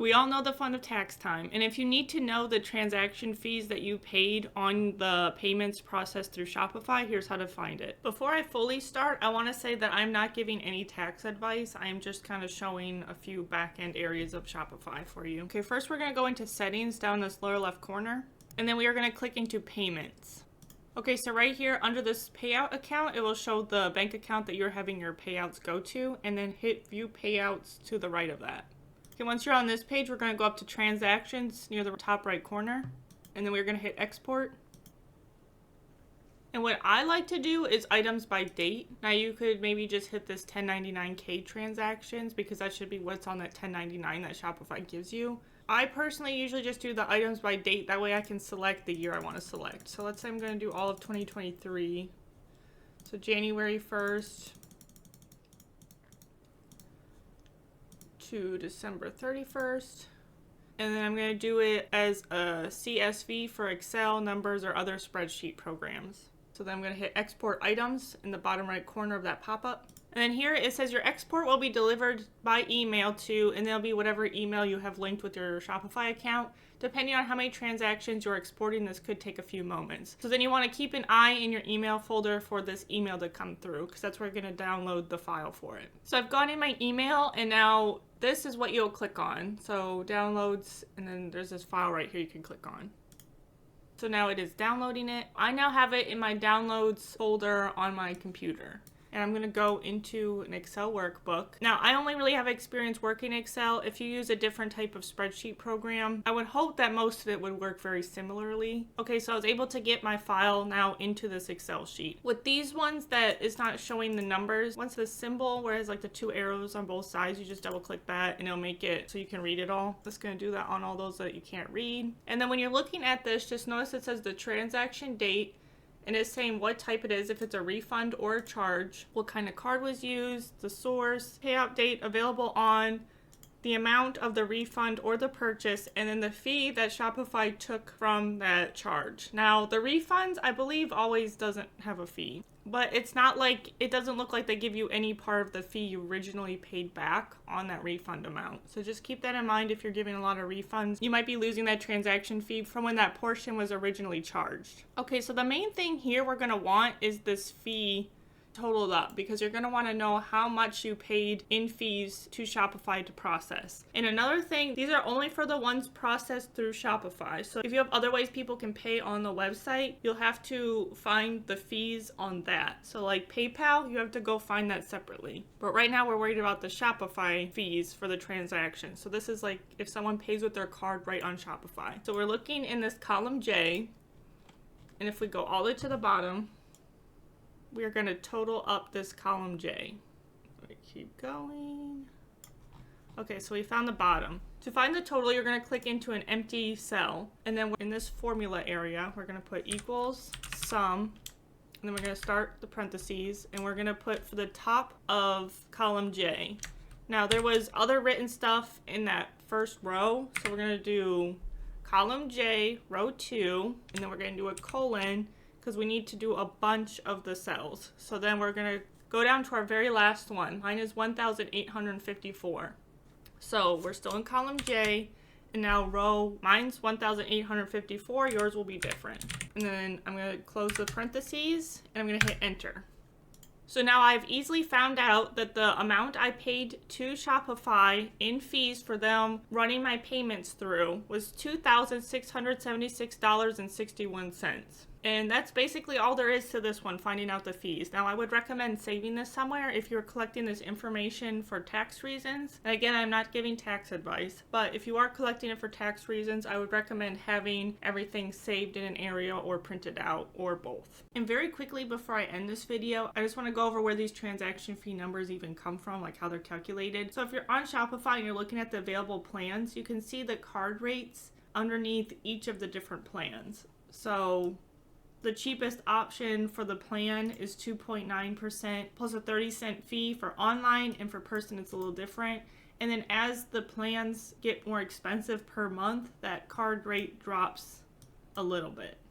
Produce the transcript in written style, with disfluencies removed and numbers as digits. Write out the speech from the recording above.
We all know the fun of tax time, and if you need to know the transaction fees that you paid on the payments processed through Shopify, here's how to find it. Before I fully start, I want to say that I'm not giving any tax advice. I am just kind of showing a few back-end areas of Shopify for you. Okay, first we're going to go into settings down this lower left corner, and then we are going to click into payments. Okay, so right here under this payout account, it will show the bank account that you're having your payouts go to, and then hit view payouts to the right of that. Okay, once you're on this page, we're going to go up to transactions near the top right corner, and then we're going to hit export. And what I like to do is items by date. Now you could maybe just hit this 1099K transactions because that should be what's on that 1099 that Shopify gives you. I personally usually just do the items by date. That way I can select the year I want to select. So let's say I'm going to do all of 2023. So January 1st. To December 31st. And then I'm going to do it as a CSV for Excel, numbers, or other spreadsheet programs. So then I'm going to hit export items in the bottom right corner of that pop-up. And then here it says your export will be delivered by email to, and there'll be whatever email you have linked with your Shopify account. Depending on how many transactions you're exporting, this could take a few moments. So then you want to keep an eye in your email folder for this email to come through, because that's where you're going to download the file for it. So I've gone in my email, and now this is what you'll click on. So downloads, and then there's this file right here you can click on. So now it is downloading it. I now have it in my downloads folder on my computer. And I'm going to go into an Excel workbook. Now, I only really have experience working Excel. If you use a different type of spreadsheet program, I would hope that most of it would work very similarly. Okay, so I was able to get my file now into this Excel sheet. With these ones that is not showing the numbers, once the symbol where it has like the two arrows on both sides, you just double click that and it'll make it so you can read it all. It's going to do that on all those that you can't read. And then when you're looking at this, just notice it says the transaction date, and it's saying what type it is, if it's a refund or a charge, what kind of card was used, the source, payout date available on, the amount of the refund or the purchase, and then the fee that Shopify took from that charge. Now, the refunds, I believe, always doesn't have a fee. But it's not like, it doesn't look like they give you any part of the fee you originally paid back on that refund amount. So just keep that in mind if you're giving a lot of refunds. You might be losing that transaction fee from when that portion was originally charged. Okay, so the main thing here we're going to want is this fee totaled up, because you're going to want to know how much you paid in fees to Shopify to process. And another thing, these are only for the ones processed through Shopify. So if you have other ways people can pay on the website, you'll have to find the fees on that. So like PayPal, you have to go find that separately. But right now we're worried about the Shopify fees for the transaction. So this is like if someone pays with their card right on Shopify. So we're looking in this column J, and if we go all the way to the bottom, we are going to total up this column J. We keep going. Okay, so we found the bottom. To find the total, you're going to click into an empty cell. And then in this formula area, we're going to put equals sum. And then we're going to start the parentheses. And we're going to put for the top of column J. Now, there was other written stuff in that first row. So we're going to do column J, row 2. And then we're going to do a colon, because we need to do a bunch of the cells. So then we're going to go down to our very last one. Mine is 1,854. So we're still in column J, and now mine's 1,854, yours will be different. And then I'm going to close the parentheses, and I'm going to hit enter. So now I've easily found out that the amount I paid to Shopify in fees for them running my payments through was $2,676.61. And that's basically all there is to this one, finding out the fees. Now, I would recommend saving this somewhere if you're collecting this information for tax reasons. And again, I'm not giving tax advice, but if you are collecting it for tax reasons, I would recommend having everything saved in an area or printed out, or both. And very quickly before I end this video, I just want to go over where these transaction fee numbers even come from, like how they're calculated. So if you're on Shopify and you're looking at the available plans, you can see the card rates underneath each of the different plans. So the cheapest option for the plan is 2.9% plus a 30-cent fee for online, and for person it's a little different. And then as the plans get more expensive per month, that card rate drops a little bit.